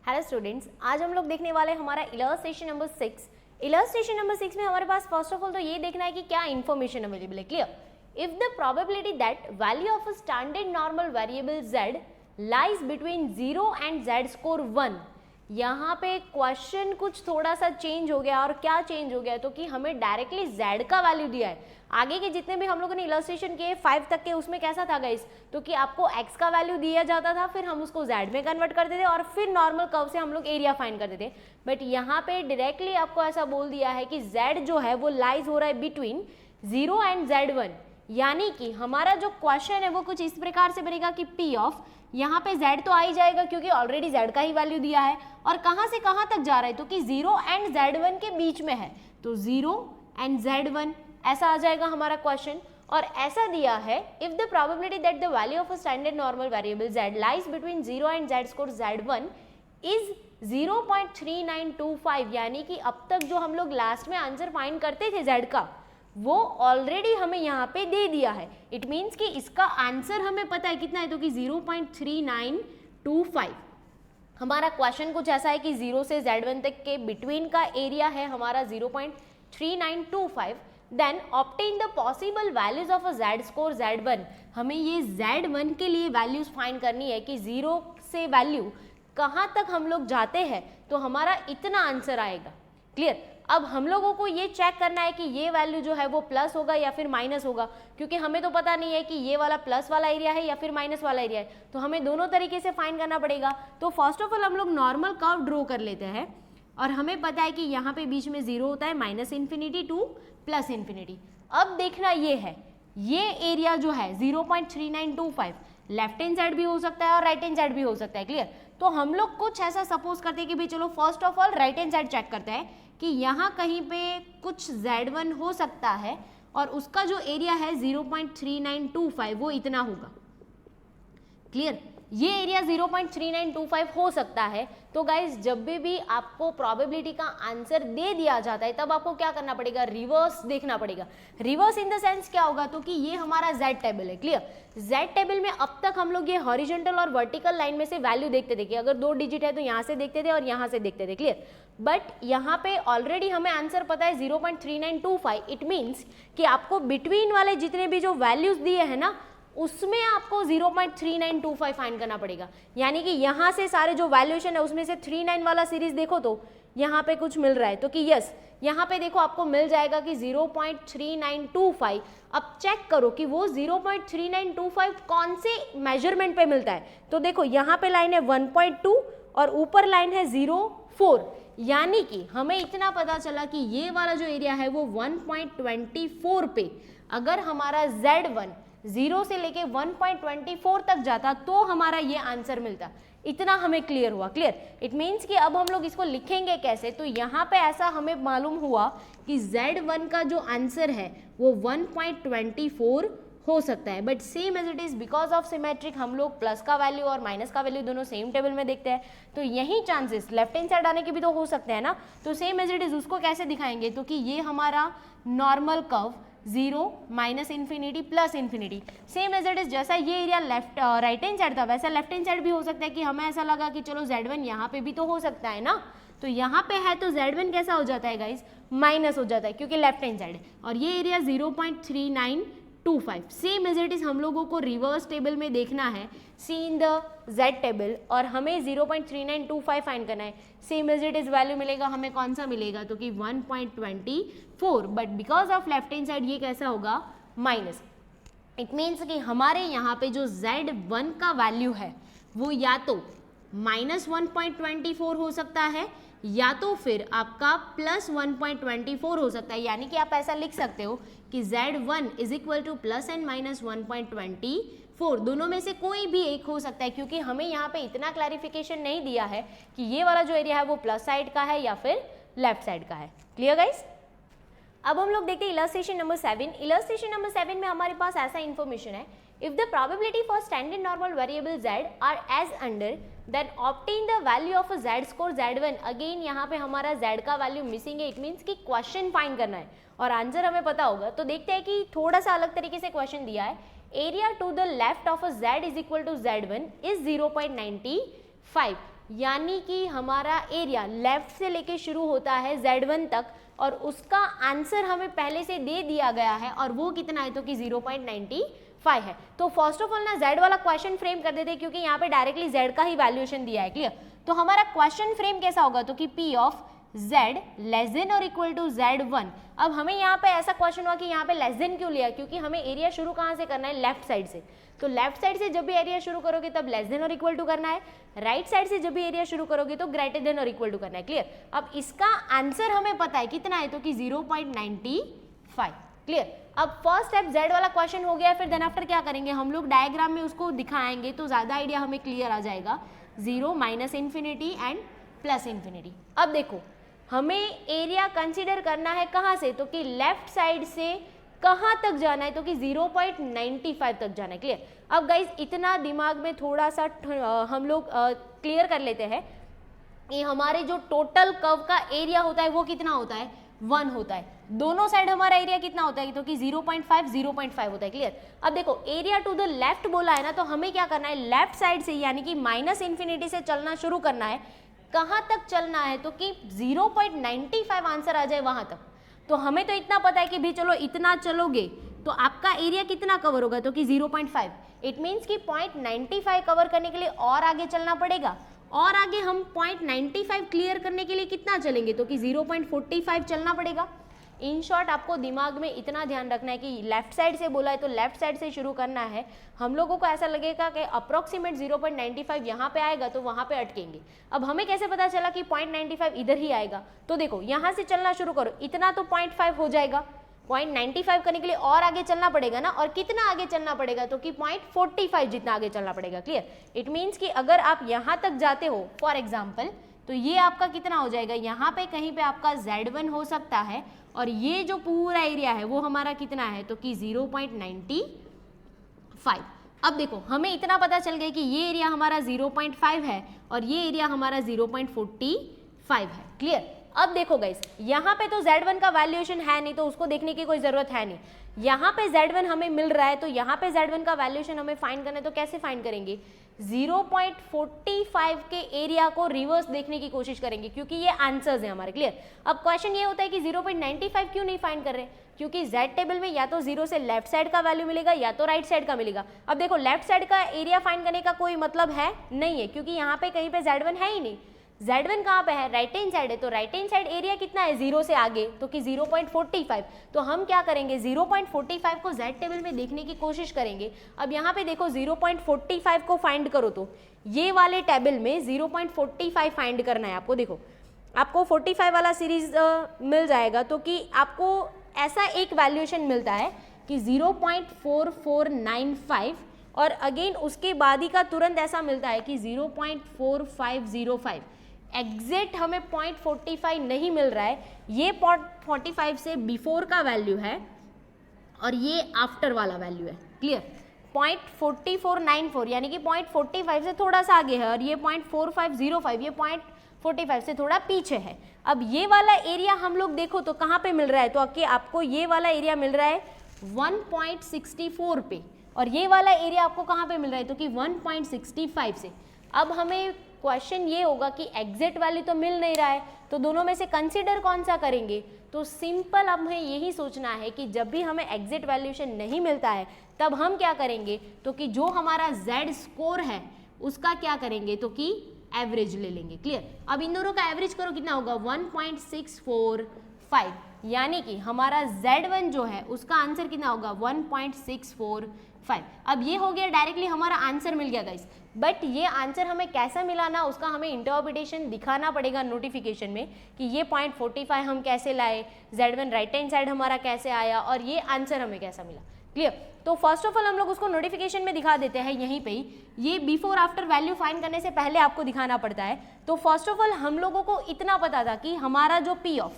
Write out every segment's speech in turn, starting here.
Hello students, आज हम लोग देखने वाले हैं हमारा इलस्ट्रेशन नंबर 6। इलस्ट्रेशन नंबर 6 में हमारे पास फर्स्ट ऑफ ऑल तो ये देखना है कि क्या इन्फॉर्मेशन अवेलेबल है। Clear. If the probability that value of a standard normal variable z lies between 0 and z score 1, यहाँ पे क्वेश्चन कुछ थोड़ा सा चेंज हो गया। और क्या चेंज हो गया तो कि हमें डायरेक्टली z का वैल्यू दिया है। आगे के जितने भी हम लोगों ने इलस्ट्रेशन किए 5 तक के, उसमें कैसा था गाइस, तो कि आपको x का वैल्यू दिया जाता था, फिर हम उसको z में कन्वर्ट करते थे और फिर नॉर्मल कर्व से हम लोग एरिया फाइंड करते थे। बट यहाँ पे डायरेक्टली आपको ऐसा बोल दिया है कि z जो है वो लाइज हो रहा है बिटवीन 0 एंड z1, यानी कि हमारा जो क्वेश्चन है वो कुछ इस प्रकार से बनेगा कि p ऑफ, यहाँ पे z तो आ ही जाएगा क्योंकि ऑलरेडी z का ही वैल्यू दिया है, और कहाँ से कहाँ तक जा रहा है तो कि 0 एंड z1 के बीच में है, तो 0 एंड z1 ऐसा आ जाएगा हमारा क्वेश्चन। और ऐसा दिया है if the probability that the value of a standard normal variable z lies between 0 and z score z1 is 0.3925, यानी कि अब तक जो हम लोग लास्ट में आंसर फाइंड करते थे z का, वो ऑलरेडी हमें यहाँ पे दे दिया है। इट मीन्स कि इसका आंसर हमें पता है कितना है तो कि 0.3925। हमारा क्वेश्चन कुछ ऐसा है कि 0 से z1 तक के बिटवीन का एरिया है हमारा 0.3925। Then obtain the possible values of a z score z1। हमें ये z1 के लिए वैल्यूज फाइंड करनी है कि 0 से वैल्यू कहाँ तक हम लोग जाते हैं तो हमारा इतना आंसर आएगा। क्लियर। अब हम लोगों को ये चेक करना है कि ये वैल्यू जो है वो प्लस होगा या फिर माइनस होगा, क्योंकि हमें तो पता नहीं है कि ये वाला प्लस वाला एरिया है या फिर माइनस वाला एरिया है, तो हमें दोनों तरीके से फाइंड करना पड़ेगा। तो फर्स्ट ऑफ ऑल हम लोग नॉर्मल कर्व ड्रॉ कर लेते हैं, और हमें पता है कि यहाँ पे बीच में 0 होता है, minus infinity two plus infinity. अब देखना ये है, ये एरिया जो है 0.3925 लेफ्ट हैंड साइड भी हो सकता है और राइट हैंड साइड भी हो सकता है। क्लियर। तो हम लोग कुछ ऐसा सपोज करते हैं कि भाई चलो first of all right hand side check करते हैं कि यहाँ कहीं पे कुछ z1 हो सकता है और उसका जो एरिया है 0.3925 वो इतना होगा। क्लियर। ये एरिया 0.3925 हो सकता है। तो गाइज जब भी आपको प्रोबेबिलिटी का आंसर दे दिया जाता है तब आपको क्या करना पड़ेगा, रिवर्स देखना पड़ेगा। रिवर्स इन द सेंस क्या होगा तो कि ये हमारा z टेबल है। क्लियर। z टेबल में अब तक हम लोग ये हॉरिजॉन्टल और वर्टिकल लाइन में से वैल्यू देखते थे कि अगर 2 डिजिट है तो यहाँ से देखते थे और यहाँ से देखते थे। क्लियर। बट यहाँ पे ऑलरेडी हमें आंसर पता है 0.3925। इट मीन्स कि आपको बिटवीन वाले जितने भी जो वैल्यूज दिए हैं ना, उसमें आपको 0.3925 फाइंड करना पड़ेगा। यानी कि यहाँ से सारे जो वैल्यूएशन है उसमें से 39 वाला सीरीज देखो तो यहाँ पे कुछ मिल रहा है, तो कि यस यहाँ पे देखो आपको मिल जाएगा कि 0.3925। अब चेक करो कि वो 0.3925 कौन से मेजरमेंट पे मिलता है। तो देखो यहाँ पे लाइन है 1.2 और ऊपर लाइन है 0.4, यानी कि हमें इतना पता चला कि ये वाला जो एरिया है वो 1.24 पे अगर हमारा z1 0 से लेके 1.24 तक जाता तो हमारा ये आंसर मिलता। इतना हमें क्लियर हुआ। क्लियर। इट मीन्स कि अब हम लोग इसको लिखेंगे कैसे, तो यहाँ पे ऐसा हमें मालूम हुआ कि z1 का जो आंसर है वो 1.24 हो सकता है। But same as it is because of symmetric हम लोग प्लस का वैल्यू और माइनस का वैल्यू दोनों सेम टेबल में देखते हैं, तो यही चांसेस लेफ्ट हैंड साइड आने के भी तो हो सकते हैं ना। तो सेम एज इट इज उसको कैसे दिखाएंगे तो कि ये हमारा normal curve 0 minus infinity plus infinity, same as it is जैसा ये area left right hand side था वैसा लेफ्ट हैंड साइड भी हो सकता है कि हमें ऐसा लगा कि चलो z1 यहाँ पे भी तो हो सकता है ना, तो यहाँ पे है तो z1 कैसा हो जाता है गाइज, माइनस हो जाता है क्योंकि लेफ्ट हैंड साइड है। और ये area 0.3925। Same as it is हम लोगों को रिवर्स टेबल में देखना है, see in the z table, और हमें 0.3925 फाइंड करना है। Same as it is value मिलेगा हमें, कौन सा मिलेगा तो कि 1.24, but because of left hand side ये कैसा होगा, माइनस। इट मीन्स कि हमारे यहाँ पे जो z1 का वैल्यू है वो या तो -1.24 हो सकता है या तो फिर आपका +1.24 हो सकता है। यानी कि आप ऐसा लिख सकते हो कि z1 is equal two plus and minus 1.24, दोनों में से कोई भी एक हो सकता है, क्योंकि हमें यहाँ पे इतना क्लैरिफिकेशन नहीं दिया है कि ये वाला जो एरिया है वो प्लस साइड का है या फिर लेफ्ट साइड का है। Clear guys. अब हम लोग देखते हैं इलस्ट्रेशन नंबर 7। इलस्ट्रेशन नंबर 7 में हमारे पास ऐसा इन्फॉर्मेशन है, if the probability for standard normal variable z are as under, then obtain the value of a z score z1। Again यहाँ पे हमारा z का वैल्यू मिसिंग है। इट मीन्स कि क्वेश्चन फाइंड करना है और आंसर हमें पता होगा। तो देखते हैं कि थोड़ा सा अलग तरीके से क्वेश्चन दिया है। Area to the left of a z is equal to z1 is 0.95। यानी कि हमारा एरिया लेफ्ट से लेके शुरू होता है Z1 तक और उसका आंसर हमें पहले से दे दिया गया है और वो कितना है तो कि 0.95 है। तो फर्स्ट ऑफ ऑल ना Z वाला क्वेश्चन फ्रेम कर देते हैं क्योंकि यहाँ पे डायरेक्टली Z का ही वैल्यूएशन दिया है। क्लियर? तो हमारा क्वेश्चन फ्रेम कैसा होगा तो कि P of Z less then और इक्वल टू Z1। अब हमें यहाँ पे ऐसा क्वेश्चन हुआ कि यहाँ पे लेस देन क्यों लिया, क्योंकि हमें एरिया शुरू कहाँ से करना है, लेफ्ट साइड से। तो लेफ्ट साइड से जब भी एरिया शुरू करोगे तब लेस देन और इक्वल टू करना है, राइट साइड से जब भी एरिया शुरू करोगे तो ग्रेटर देन और इक्वल टू करना है। क्लियर? अब इसका आंसर हमें पता है कितना है तो कि 0.95। क्लियर? अब फर्स्ट स्टेप Z वाला क्वेश्चन हो गया, फिर देन आफ्टर क्या करेंगे हम लोग डायग्राम में उसको दिखाएंगे तो ज़्यादा आइडिया हमें क्लियर आ जाएगा। 0, -इन्फिनिटी एंड +इन्फिनिटी। अब देखो हमें एरिया कंसीडर करना है कहाँ से तो कि लेफ्ट साइड से कहाँ तक जाना है तो कि 0.95 तक जाना है। क्लियर? अब गाइज इतना दिमाग में थोड़ा सा हम लोग क्लियर कर लेते हैं कि हमारे जो टोटल कर्व का एरिया होता है वो कितना होता है, 1 होता है। दोनों साइड हमारा एरिया कितना होता है तो कि 0.5 होता है। क्लियर? अब देखो एरिया टू द लेफ्ट बोला है ना, तो हमें क्या करना है, लेफ्ट साइड से यानी कि -इन्फिनिटी से चलना शुरू करना है। कहाँ तक चलना है तो कि 0.95 आंसर आ जाए वहां तक। तो हमें तो इतना पता है कि भी चलो इतना चलोगे तो आपका एरिया कितना कवर होगा तो कि 0.5। इट मीन्स कि 0.95 कवर करने के लिए और आगे चलना पड़ेगा, और आगे हम 0.95 क्लियर करने के लिए कितना चलेंगे तो कि 0.45 चलना पड़ेगा। इन शॉर्ट आपको दिमाग में इतना ध्यान रखना है कि लेफ्ट साइड से बोला है तो लेफ्ट साइड से शुरू करना है। हम लोगों को ऐसा लगेगा कि अप्रोक्सीमेट 0.95 यहाँ पे आएगा तो वहाँ पे अटकेंगे। अब हमें कैसे पता चला कि 0.95 इधर ही आएगा, तो देखो यहाँ से चलना शुरू करो, इतना तो 0.5 हो जाएगा, 0.95 करने के लिए और आगे चलना पड़ेगा ना, और कितना आगे चलना पड़ेगा तो कि 0.45 जितना आगे चलना पड़ेगा। क्लियर? इट मीन्स कि अगर आप यहाँ तक जाते हो फॉर एग्जाम्पल तो ये आपका कितना हो जाएगा, यहाँ पे कहीं पे आपका Z1 हो सकता है और ये जो पूरा एरिया है वो हमारा कितना है तो कि 0.95। अब देखो हमें इतना पता चल गया कि ये एरिया हमारा 0.5 है और ये एरिया हमारा 0.45 है। क्लियर? अब देखो गाइस यहाँ पे तो Z1 का वैल्यूएशन है नहीं तो उसको देखने की कोई ज़रूरत है नहीं। यहाँ पे Z1 हमें मिल रहा है तो यहाँ पे Z1 का वैल्यूएशन हमें फाइंड करना है, तो कैसे फाइंड करेंगे, 0.45 के एरिया को रिवर्स देखने की कोशिश करेंगे क्योंकि ये आंसर्स हैं हमारे। क्लियर? अब क्वेश्चन ये होता है कि 0.95 क्यों नहीं फाइंड कर रहे, क्योंकि Z टेबल में या तो 0 से लेफ्ट साइड का वैल्यू मिलेगा या तो राइट साइड का मिलेगा। अब देखो लेफ्ट साइड का एरिया फाइंड करने का कोई मतलब है नहीं है क्योंकि यहाँ पे कहीं पे Z1 है ही नहीं। Z1 कहाँ पे है, राइट हैंड साइड है, तो राइट हैंड साइड एरिया कितना है 0 से आगे तो कि 0.45। तो हम क्या करेंगे 0.45 को Z टेबल में देखने की कोशिश करेंगे। अब यहाँ पे देखो 0.45 को फाइंड करो तो ये वाले टेबल में 0.45 फाइंड करना है आपको। देखो आपको 45 वाला सीरीज मिल जाएगा तो कि आपको ऐसा एक वैल्यूएशन मिलता है कि 0.4495 और अगेन उसके बाद ही का तुरंत ऐसा मिलता है कि 0.4505। एग्जैक्ट हमें 0.45 नहीं मिल रहा है, ये 0.45 से बिफोर का वैल्यू है और ये आफ्टर वाला वैल्यू है। क्लियर? 0.4494 यानी कि 0.45 से थोड़ा सा आगे है और ये 0.4505 ये 0.45 से थोड़ा पीछे है। अब ये वाला एरिया हम लोग देखो तो कहाँ पे मिल रहा है, तो आपको ये वाला एरिया मिल रहा है 1.64 पे और ये वाला एरिया आपको कहाँ पे मिल रहा है तो कि 1.65 से। अब हमें क्वेश्चन ये होगा कि एग्जैक्ट वैल्यू तो मिल नहीं रहा है तो दोनों में से कंसीडर कौन सा करेंगे, तो सिंपल अब हमें यही सोचना है कि जब भी हमें एग्जैक्ट वैल्यूएशन नहीं मिलता है तब हम क्या करेंगे तो कि जो हमारा Z स्कोर है उसका क्या करेंगे तो कि एवरेज ले लेंगे। क्लियर? अब इन दोनों का एवरेज करो कितना होगा 1.645 यानी कि हमारा Z1 जो है उसका आंसर कितना होगा 1.645। अब ये हो गया डायरेक्टली हमारा आंसर मिल गया गाइस, बट ये आंसर हमें कैसा मिला ना उसका हमें इंटरप्रिटेशन दिखाना पड़ेगा नोटिफिकेशन में कि ये 0.45 हम कैसे लाए, Z1 राइट हैंड साइड हमारा कैसे आया और ये आंसर हमें कैसा मिला। क्लियर? तो फर्स्ट ऑफ ऑल हम लोग उसको नोटिफिकेशन में दिखा देते हैं यहीं पे ही। ये बिफोर आफ्टर वैल्यू फाइंड करने से पहले आपको दिखाना पड़ता है। तो फर्स्ट ऑफ ऑल हम लोगों को इतना पता था कि हमारा जो P of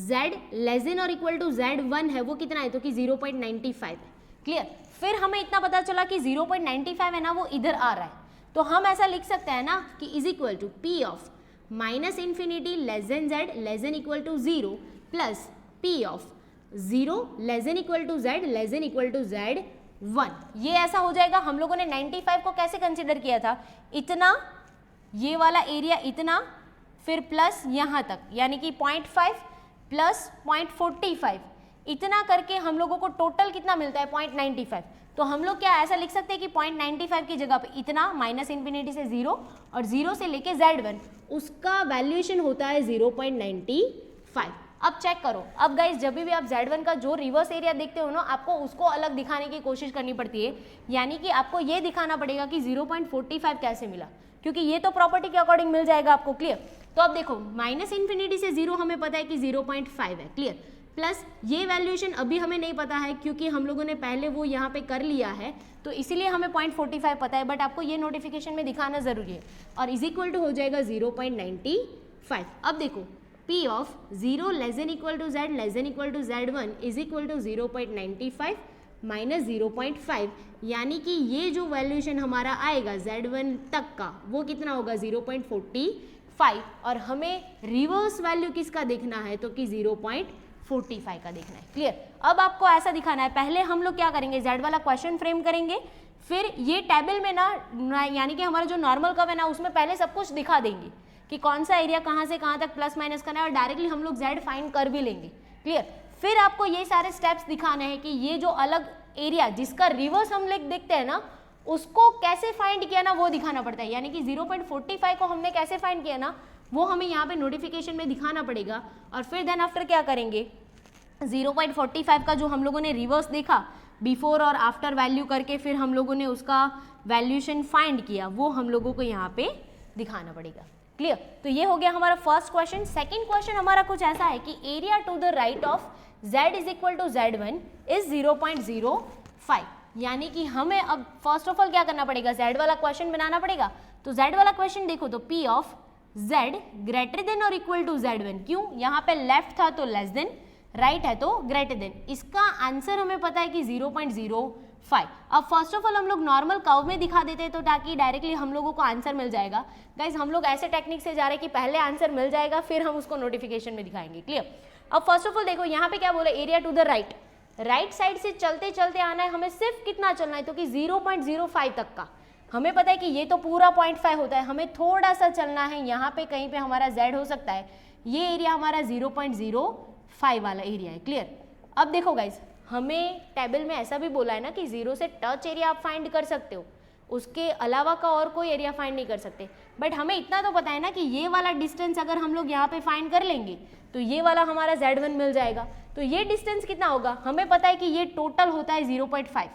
Z less then और इक्वल टू Z1 है वो कितना है तो कि 0.95 है। क्लियर? फिर हमें इतना पता चला कि 0.95 है ना वो इधर आ रहा है, तो हम ऐसा लिख सकते हैं ना कि is equal to P of -infinity less than Z less than equal to 0 plus P of 0 less than equal to Z less than equal to Z1। ये ऐसा हो जाएगा। हम लोगों ने 95 को कैसे कंसिडर किया था, इतना ये वाला एरिया इतना, फिर प्लस यहाँ तक, यानी कि 0.5 प्लस 0.45, इतना करके हम लोगों को टोटल कितना मिलता है 0.95। तो हम लोग क्या ऐसा लिख सकते हैं कि 0.95 की जगह पे इतना माइनस इन्फिनिटी से 0 और 0 से लेके Z1 उसका वैल्यूएशन होता है 0.95। अब चेक करो, अब गाइज जब भी आप Z1 का जो रिवर्स एरिया देखते हो ना, आपको उसको अलग दिखाने की कोशिश करनी पड़ती है, यानी कि आपको ये दिखाना पड़ेगा कि 0.45 कैसे मिला, क्योंकि ये तो प्रॉपर्टी के अकॉर्डिंग मिल जाएगा आपको। क्लियर? तो अब देखो माइनस इन्फिनिटी से 0 हमें पता है कि 0.5 है। क्लियर? प्लस ये वैल्यूएशन अभी हमें नहीं पता है क्योंकि हम लोगों ने पहले वो यहाँ पे कर लिया है, तो इसीलिए हमें 0.45 पता है, बट आपको ये नोटिफिकेशन में दिखाना जरूरी है। और इज इक्वल टू हो जाएगा 0.95। अब देखो P of 0 less than equal to Z less than equal to Z1 is equal to 0.95 minus 0.5, यानी कि ये जो वैल्यूएशन हमारा आएगा Z1 तक का वो कितना होगा 0.45, और हमें रिवर्स वैल्यू किसका देखना है तो कि 0.45 का देखना है। क्लियर? अब आपको ऐसा दिखाना है, पहले हम लोग क्या करेंगे Z वाला क्वेश्चन फ्रेम करेंगे, फिर ये टेबल में ना यानी कि हमारा जो नॉर्मल कर्व है ना उसमें पहले सब कुछ दिखा देंगे कि कौन सा एरिया कहाँ से कहाँ तक प्लस माइनस करना है, और डायरेक्टली हम लोग Z फाइंड कर भी लेंगे। क्लियर? फिर आपको ये सारे स्टेप्स दिखाने हैं कि ये जो अलग एरिया जिसका रिवर्स हम लोग देखते हैं ना उसको कैसे फाइंड किया ना वो दिखाना पड़ता है, यानी कि 0.45 को हमने कैसे फाइंड किया ना वो हमें यहाँ पे नोटिफिकेशन में दिखाना पड़ेगा। और फिर देन आफ्टर क्या करेंगे, 0.45 का जो हम लोगों ने रिवर्स देखा बिफोर और आफ्टर वैल्यू करके फिर हम लोगों ने उसका वैल्यूएशन फाइंड किया, वो हम लोगों को यहाँ पे दिखाना पड़ेगा। क्लियर? तो ये हो गया हमारा फर्स्ट क्वेश्चन। सेकंड क्वेश्चन हमारा कुछ ऐसा है कि area to the right of Z is equal to Z1 is 0.05, यानी कि हमें अब फर्स्ट ऑफ ऑल क्या करना पड़ेगा, Z वाला क्वेश्चन बनाना पड़ेगा। तो Z वाला क्वेश्चन देखो तो P of Z greater than और इक्वल टू Z1, क्यों? यहाँ पे लेफ्ट था तो लेस देन, राइट है तो ग्रेटर देन, इसका आंसर हमें पता है कि 0.05। अब फर्स्ट ऑफ ऑल हम लोग नॉर्मल कर्व में दिखा देते हैं तो ताकि डायरेक्टली हम लोगों को आंसर मिल जाएगा। गाइज हम लोग ऐसे टेक्निक से जा रहे हैं कि पहले आंसर मिल जाएगा फिर हम उसको नोटिफिकेशन में दिखाएंगे। क्लियर? अब फर्स्ट ऑफ ऑल देखो यहाँ पे क्या बोला, area to the right, right side से चलते चलते आना है, हमें सिर्फ कितना चलना है तो कि 0.05 तक का। हमें पता है कि ये तो पूरा 0.5 होता है, हमें थोड़ा सा चलना है, यहाँ पे कहीं पे हमारा Z हो सकता है, ये एरिया हमारा 0.05 वाला एरिया है। क्लियर? अब देखो गाइज हमें टेबल में ऐसा भी बोला है ना कि 0 से टच एरिया आप फाइंड कर सकते हो, उसके अलावा का और कोई एरिया फाइंड नहीं कर सकते, बट हमें इतना तो पता है ना कि ये वाला डिस्टेंस अगर हम लोग यहाँ पे फाइंड कर लेंगे तो ये वाला हमारा Z1 मिल जाएगा। तो ये डिस्टेंस कितना होगा, हमें पता है कि ये टोटल होता है 0.5,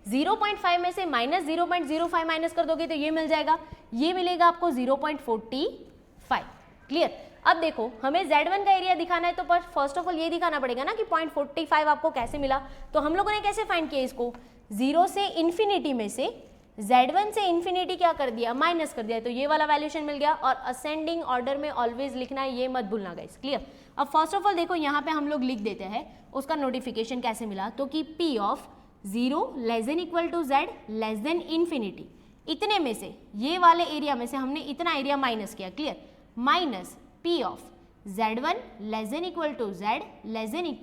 0.5 में से माइनस 0.05 माइनस कर दोगे तो ये मिल जाएगा, ये मिलेगा आपको 0.45। क्लियर? अब देखो हमें Z1 का एरिया दिखाना है तो फर्स्ट ऑफ ऑल ये दिखाना पड़ेगा ना कि 0.45 आपको कैसे मिला। तो हम लोगों ने कैसे फाइंड किया इसको, 0 से इन्फिनिटी में से Z1 से इन्फिनिटी क्या कर दिया, माइनस कर दिया, तो ये वाला वैल्यूएशन मिल गया। और असेंडिंग ऑर्डर में ऑलवेज लिखना है, ये मत भूलना गाइस। क्लियर? अब फर्स्ट ऑफ ऑल देखो यहाँ पे हम लोग लिख देते हैं उसका नोटिफिकेशन कैसे मिला, तो कि P of 0 less than equal to Z less than infinity, इतने में से ये वाले एरिया में से हमने इतना एरिया माइनस किया। Clear? Minus P of Z1 less than equal to Z less than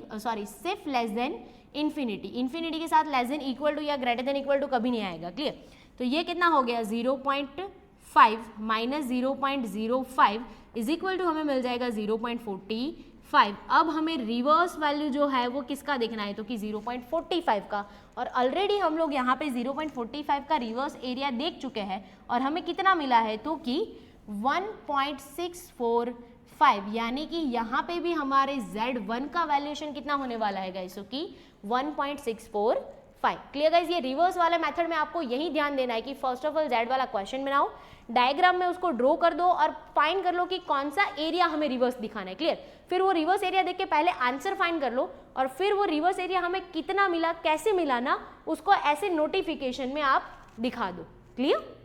सिर्फ लेस देन इन्फिनिटी, इन्फिनिटी के साथ लेस देन इक्वल टू या ग्रेटर देन इक्वल टू कभी नहीं आएगा। क्लियर? तो ये कितना हो गया 0.5 माइनस 0.05 इज इक्वल टू हमें मिल जाएगा 0.45। अब हमें रिवर्स वैल्यू जो है वो किसका देखना है तो कि 0.45 का, और ऑलरेडी हम लोग यहाँ पे 0.45 का रिवर्स एरिया देख चुके हैं और हमें कितना मिला है तो कि 1.645, यानी कि यहाँ पे भी हमारे Z1 का वैल्यूएशन कितना होने वाला है गाइस, तो कि 1.645। Clear guys? ये रिवर्स वाले मेथड में आपको यही ध्यान देना है कि फर्स्ट ऑफ ऑल Z वाला क्वेश्चन बनाओ, डायग्राम में उसको ड्रॉ कर दो और फाइंड कर लो कि कौन सा एरिया हमें रिवर्स दिखाना है। क्लियर? फिर वो रिवर्स एरिया देख के पहले आंसर फाइंड कर लो और फिर वो रिवर्स एरिया हमें कितना मिला, कैसे मिला ना, उसको ऐसे नोटिफिकेशन में आप दिखा दो। क्लियर?